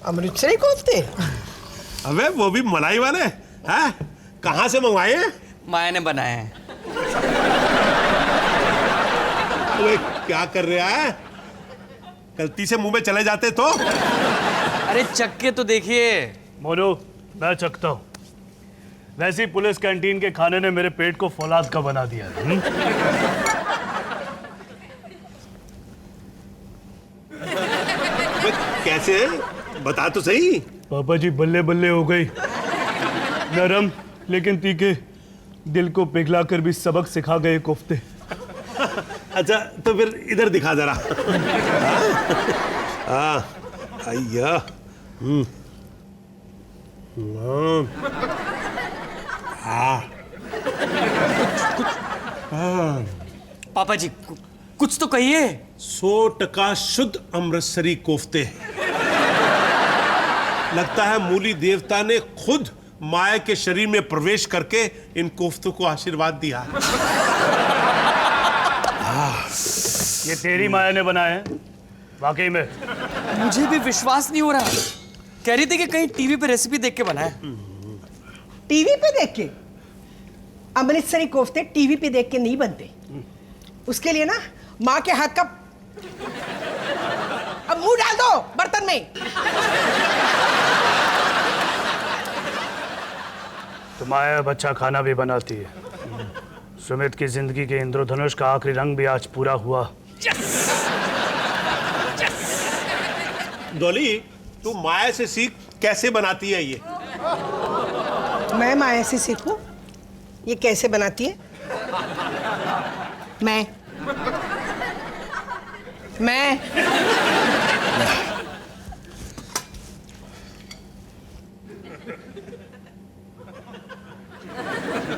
अमृतसरी कोफ्ते? अबे वो भी मलाई वाले हैं? कहाँ से मंगवाए हैं? माया ने बनाए हैं। अबे क्या कर रहा है? गलती से मुंह में चले जाते तो? अरे चक्के तो देखिए। मोनू, मैं चखता हूँ। वैसे ही पुलिस कैंटीन के खाने ने मेरे पेट को फौलाद का बना दिया है। कैसे? बता तो सही। पापा जी बल्ले बल्ले हो गई। नरम लेकिन तीखे, दिल को पिघला कर भी सबक सिखा गए कोफ्ते। अच्छा तो फिर इधर दिखा जरा। अय्या। पापा जी कुछ तो कहिए। 100% शुद्ध अमृतसरी कोफ्ते। लगता है मूली देवता ने खुद माया के शरीर में प्रवेश करके इन कोफ्तों को आशीर्वाद दिया। ये तेरी माया ने बनाए हैं? वाकई में? मुझे भी विश्वास नहीं हो रहा। कह रही थी कि कहीं टीवी पे रेसिपी देख के बनाए। टीवी पे देख के? अमृतसरी कोफ्ते टीवी पे देख के नहीं बनते। उसके लिए ना माँ के हाथ का अब मुंह डाल दो बर्तन में। तो माया बच्चा खाना भी बनाती है। सुमित की जिंदगी के इंद्रधनुष का आखिरी रंग भी आज पूरा हुआ। डॉली, तू माया से सीख कैसे बनाती है ये। मैं माया से सीखूं ये कैसे बनाती है? मैं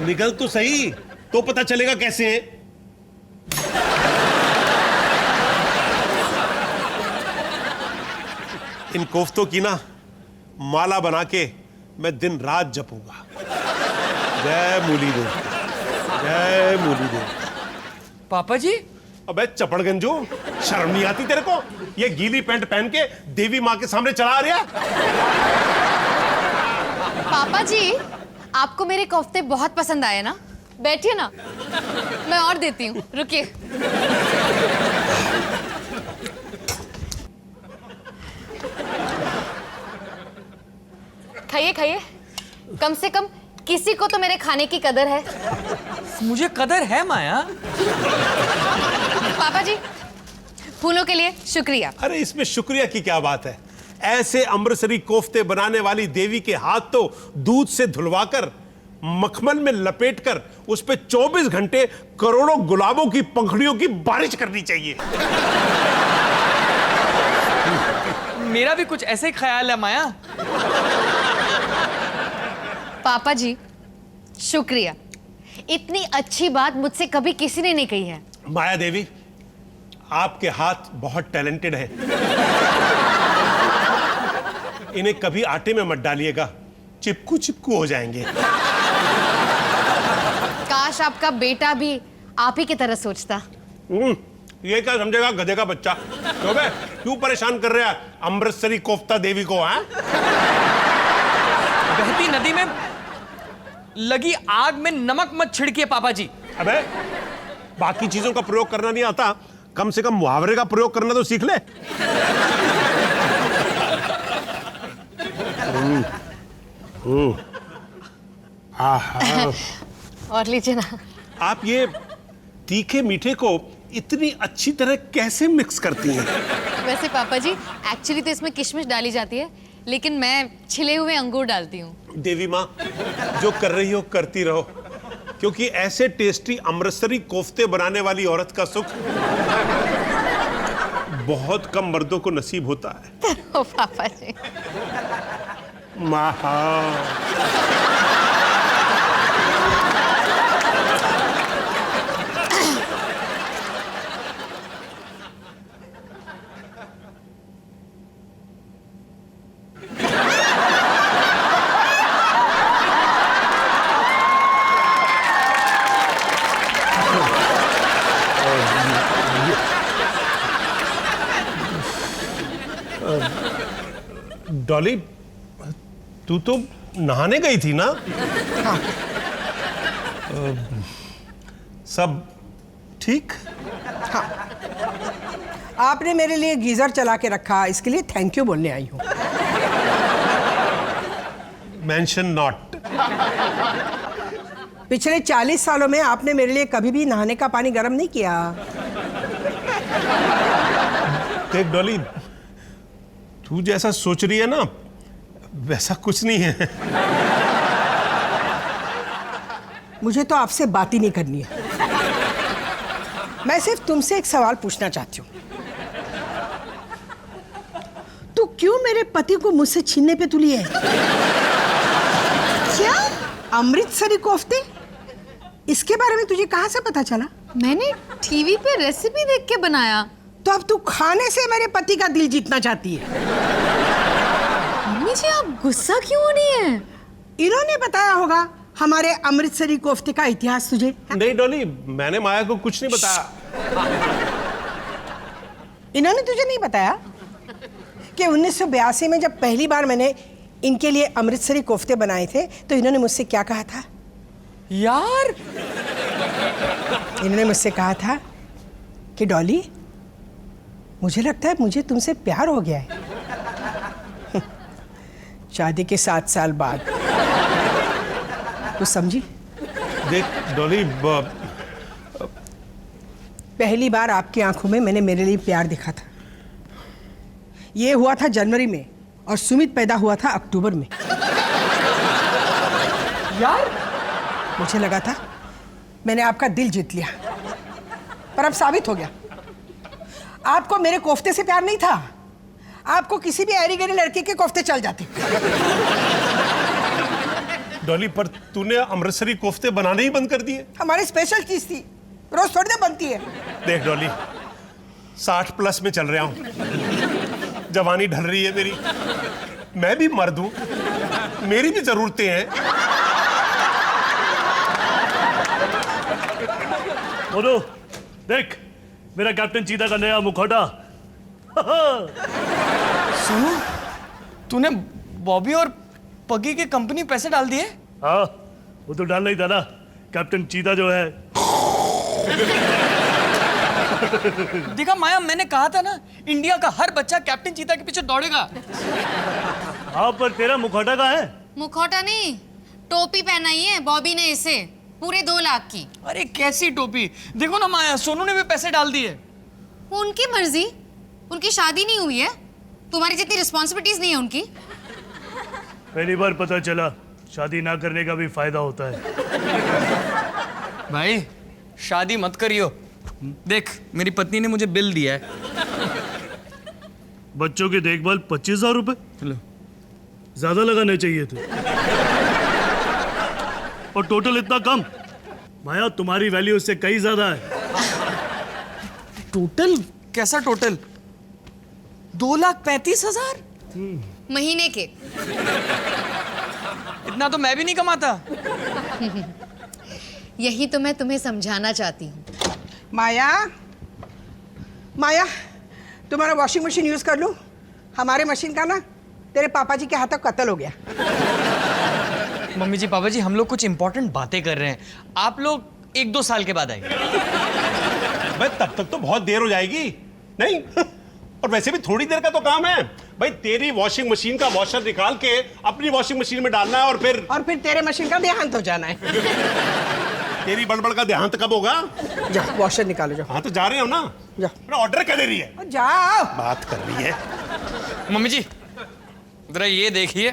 निकल तो सही, तो पता चलेगा कैसे है। इन कोफ्तों की ना माला बना के मैं दिन रात जपूंगा। जय मूली देव, जय मूली देव। पापा जी? अबे चपड़गंजू, शर्म नहीं आती तेरे को? ये गीली पैंट पहन के देवी माँ के सामने चला आ रहा। पापा जी, आपको मेरे कोफ्ते बहुत पसंद आए ना? बैठिए ना, मैं और देती हूँ, रुकिए। खाइए खाइए, कम से कम किसी को तो मेरे खाने की कदर है। मुझे कदर है माया। पापा जी, फूलों के लिए शुक्रिया। अरे इसमें शुक्रिया की क्या बात है? ऐसे अमृतसरी कोफ्ते बनाने वाली देवी के हाथ तो दूध से धुलवाकर मखमल में लपेटकर उस पे 24 घंटे करोड़ों गुलाबों की पंखुड़ियों की बारिश करनी चाहिए। मेरा भी कुछ ऐसे ही ख्याल है माया। पापा जी शुक्रिया, इतनी अच्छी बात मुझसे कभी किसी ने नहीं कही है। माया देवी, आपके हाथ बहुत टैलेंटेड है। इन्हें कभी आटे में मत डालिएगा, चिपकू चिपकू हो जाएंगे। काश आपका बेटा भी आप ही की तरह सोचता। ये क्या समझेगा गधे का बच्चा। तो बे, क्यों परेशान कर रहा है अमृतसरी कोफ्ता देवी को? हैं? बहती नदी में लगी आग में नमक मत छिड़किए पापा जी। अबे बाकी चीजों का प्रयोग करना नहीं आता, कम से कम मुहावरे का प्रयोग करना तो सीख ले। और लीजिए ना। आप ये तीखे मीठे को इतनी अच्छी तरह कैसे मिक्स करती हैं? वैसे पापा जी एक्चुअली तो इसमें किशमिश डाली जाती है, लेकिन मैं छिले हुए अंगूर डालती हूँ। देवी माँ, जो कर रही हो करती रहो, क्योंकि ऐसे टेस्टी अमृतसरी कोफ्ते बनाने वाली औरत का सुख बहुत कम मर्दों को नसीब होता है। ओ पापा जी। माहा। डॉली, तू तो नहाने गई थी ना? हाँ। सब ठीक? हाँ, आपने मेरे लिए गीजर चला के रखा, इसके लिए थैंक यू बोलने आई हूँ। Mention not. पिछले 40 सालों में आपने मेरे लिए कभी भी नहाने का पानी गर्म नहीं किया। देख डॉली, तू जैसा सोच रही है ना, वैसा कुछ नहीं है। मुझे तो आपसे बात ही नहीं करनी है। मैं सिर्फ तुमसे एक सवाल पूछना चाहती हूँ। तू क्यों मेरे पति को मुझसे छीनने पे तुली है? क्या? अमृतसरी कोफ्ते? इसके बारे में तुझे कहाँ से पता चला? मैंने टीवी पे रेसिपी देख के बनाया। तो अब तू खाने से मेरे पति का दिल जीतना चाहती है? मम्मी जी, आप गुस्सा क्यों हो रही हैं? इन्होंने बताया होगा हमारे अमृतसरी कोफ्ते का इतिहास तुझे? नहीं डॉली, मैंने माया को कुछ नहीं बताया। इन्होंने तुझे नहीं बताया कि 1982 में जब पहली बार मैंने इनके लिए अमृतसरी कोफ्ते बनाए थे तो इन्होंने मुझसे क्या कहा था? यार, इन्होंने मुझसे कहा था कि डॉली, मुझे लगता है मुझे तुमसे प्यार हो गया है। शादी के 7 साल बाद। तो समझी? देख डॉली, पहली बार आपकी आंखों में मैंने मेरे लिए प्यार देखा था। ये हुआ था जनवरी में और सुमित पैदा हुआ था अक्टूबर में। यार, मुझे लगा था मैंने आपका दिल जीत लिया, पर अब साबित हो गया आपको मेरे कोफ्ते से प्यार नहीं था। आपको किसी भी ऐरी गैरी लड़के के कोफ्ते चल जाते। डॉली, पर तूने अमृतसरी कोफ्ते बनाने ही बंद कर दिए। हमारी स्पेशल चीज थी, रोज थोड़ी ना बनती है। देख डॉली, 60 प्लस में चल रहा हूं, जवानी ढल रही है मेरी, मैं भी मर्द हूं, मेरी भी जरूरतें हैं। बोलो, देख मेरा कैप्टन चीता का नया मुखौटा। सुनो, तूने बॉबी और पगी की कंपनी पैसे डाल दिए? हाँ, वो तो डालना ही था ना। कैप्टन चीता जो है। देखा माया, मैंने कहा था ना, इंडिया का हर बच्चा कैप्टन चीता के पीछे दौड़ेगा। हाँ, पर तेरा मुखौटा कहाँ है? मुखौटा नहीं, टोपी पहनाई है बॉबी ने इसे, पूरे 2 लाख की। अरे कैसी टोपी! देखो ना माया, सोनू ने भी पैसे डाल दिए। वो उनकी मर्जी, उनकी शादी नहीं हुई है, तुम्हारी जितनी रिस्पॉन्सिबिलिटीज नहीं है उनकी। पहली बार पता चला शादी ना करने का भी फायदा होता है। भाई, शादी मत करियो। देख, मेरी पत्नी ने मुझे बिल दिया है। बच्चों की देखभाल 25,000 रुपए? चलो, ज्यादा लगाने चाहिए थे। और टोटल इतना कम? माया, तुम्हारी वैल्यू उससे कहीं ज्यादा है। टोटल? कैसा टोटल? 2,35,000 महीने के। इतना तो मैं भी नहीं कमाता। यही तो मैं तुम्हें समझाना चाहती हूँ। माया, माया, तुम्हारा वॉशिंग मशीन यूज कर लूं? हमारे मशीन का ना तेरे पापा जी के हाथों कत्ल हो गया। मम्मी जी, पापा जी, हम लोग कुछ इंपॉर्टेंट बातें कर रहे हैं। आप लोग 1-2 साल के बाद आइए। भाई तब तक तो बहुत देर हो जाएगी। नहीं, और वैसे भी थोड़ी देर का तो काम है भाई। तेरी वॉशिंग मशीन का वॉशर निकाल के अपनी वॉशिंग मशीन में डालना है, और फिर तेरे मशीन का देहांत हो जाना है। तेरी बड़बड़ का देहांत कब होगा? जाओ वॉशर निकालो, जाओ। हाँ तो जा रहे हो ना? जाओ। ऑर्डर क्या दे रही है? जाओ। बात कर रही है। मम्मी जी, जरा ये देखिए।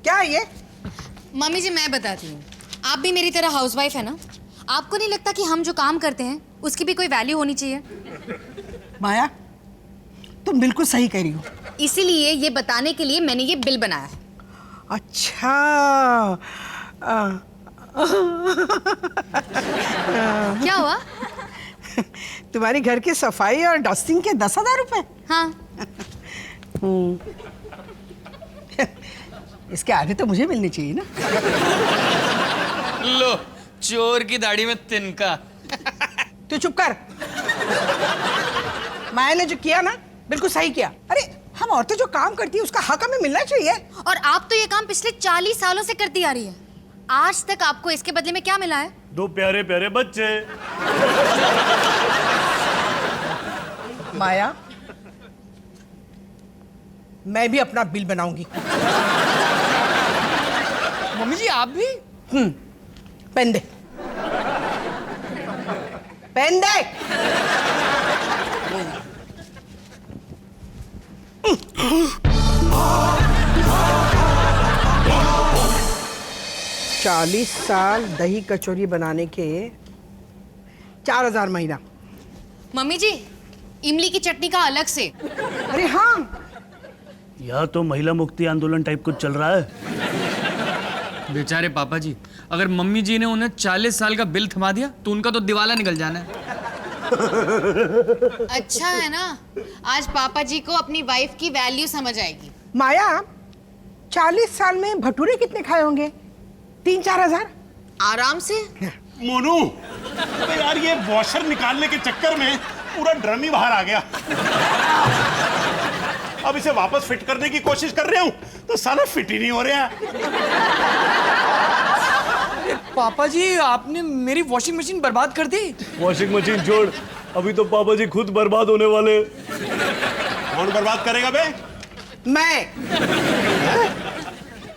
क्या है ये? मम्मी जी, मैं बताती हूँ, आप भी मेरी तरह हाउसवाइफ है ना? आपको नहीं लगता कि हम जो काम करते हैं उसकी भी कोई वैल्यू होनी चाहिए? माया, तुम बिल्कुल सही कह रही हो। इसीलिए ये बताने के लिए मैंने ये बिल बनाया है। अच्छा, क्या हुआ? तुम्हारी घर की सफाई और डस्टिंग के 10,000 रुपए? हाँ। इसके आधे तो मुझे मिलने चाहिए ना। लो, चोर की दाढ़ी में तिनका। तू चुप कर। माया ने जो किया ना, बिल्कुल सही किया। अरे हम औरतें जो काम करती है उसका हक हमें मिलना चाहिए। और आप तो ये काम पिछले 40 सालों से करती आ रही है। आज तक आपको इसके बदले में क्या मिला है? 2 प्यारे प्यारे बच्चे। माया, मैं भी अपना बिल बनाऊंगी। मम्मी जी आप भी? पेन दे, पेन दे। 40 साल दही कचौरी बनाने के 4000 महीना। मम्मी जी, इमली की चटनी का अलग से। अरे हाँ, यह तो महिला मुक्ति आंदोलन टाइप कुछ चल रहा है। बेचारे पापा जी, अगर मम्मी जी ने उन्हें 40 साल का बिल थमा दिया तो उनका तो दिवाला निकल जाना है। अच्छा है ना, आज पापा जी को अपनी वाइफ की वैल्यू समझ आएगी। माया 40 साल में भटूरे कितने खाए होंगे? 3-4 हजार आराम से। मोनू, तो यार ये वॉशर निकालने के चक्कर में पूरा ड्रम ही बाहर आ गया। अब इसे वापस फिट करने की कोशिश कर रहा हूं तो साला फिट ही नहीं हो रहा। पापा जी आपने मेरी वॉशिंग मशीन बर्बाद कर दी। वॉशिंग मशीन छोड़, अभी तो पापा जी खुद बर्बाद होने वाले। कौन बर्बाद करेगा बे? मैं।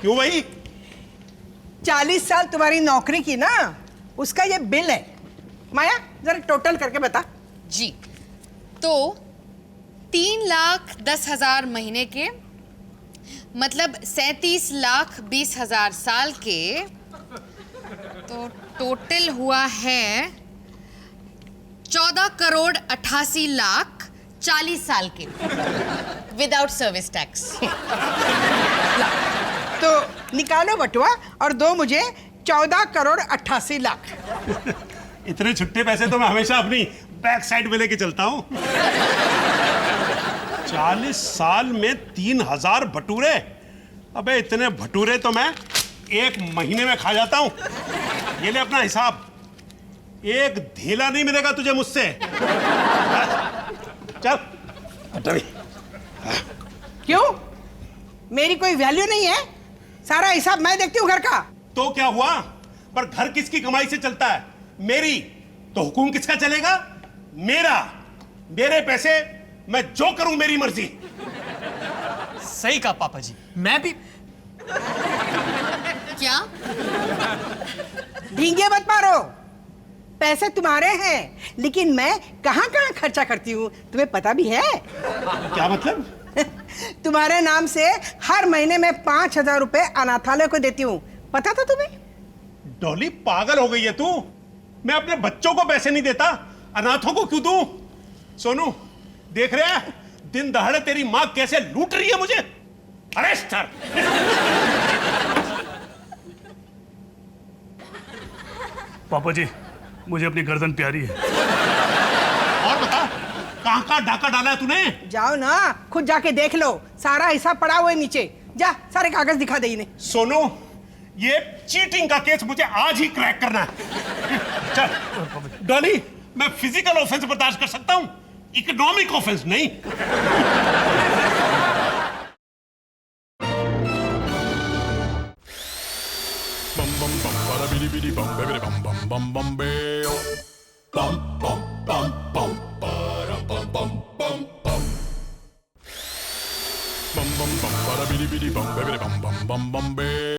क्यों भाई? 40 साल तुम्हारी नौकरी की ना, उसका ये बिल है। माया जरा टोटल करके बता। जी, तो 3,10,000 महीने के, मतलब 37,20,000 साल के, तो टोटल हुआ है 14,88,40 साल के, विदाउट सर्विस टैक्स। तो निकालो बटुआ और दो मुझे 14,88,00,000। इतने छुट्टे पैसे तो मैं हमेशा अपनी बैक साइड में लेके चलता हूं। 40 साल में 3,000 भटूरे। अबे इतने भटूरे तो मैं 1 महीने में खा जाता हूं। ये ले अपना हिसाब। एक धेला नहीं मिलेगा तुझे मुझसे। चल हट। क्यों? मेरी कोई वैल्यू नहीं है? सारा हिसाब मैं देखती हूँ घर का। तो क्या हुआ? पर घर किसकी कमाई से चलता है? मेरी। तो हुकुम किसका चलेगा? मेरा। मेरे पैसे, मैं जो करूं मेरी मर्जी। सही कहा पापा जी, मैं भी। क्या? ढींगे मत मारो। पैसे तुम्हारे हैं, लेकिन मैं कहाँ कहाँ खर्चा करती हूँ तुम्हें पता भी है? क्या मतलब? तुम्हारे नाम से हर महीने में 5,000 रुपए अनाथालय को देती हूँ, पता था तुम्हें? डॉली पागल हो गई है तू। मैं अपने बच्चों को पैसे नहीं देता, अनाथों को क्यों दूं? सोनू देख रहे हैं दिन दहाड़े तेरी माँ कैसे लूट रही है मुझे। अरेस्ट कर। पापा जी, मुझे अपनी गर्दन प्यारी है। और बता, कहाँ कहाँ डाका डाला है तूने? जाओ ना, खुद जाके देख लो, सारा हिसाब पड़ा हुआ है नीचे। जा सारे कागज दिखा दे इन्हें। सोनू, ये चीटिंग का केस मुझे आज ही क्रैक करना है। चल डॉली, मैं फिजिकल ऑफेंस बर्दाश्त कर सकता हूं, इकोनॉमिक ऑफेंस नहीं। bum bum bum bada bidi bidi bum baby bum bum bum bum beo bum bum bum bum bada bum bum bum bum bum bum bum bada bidi bidi bum baby bum bum bum bum beo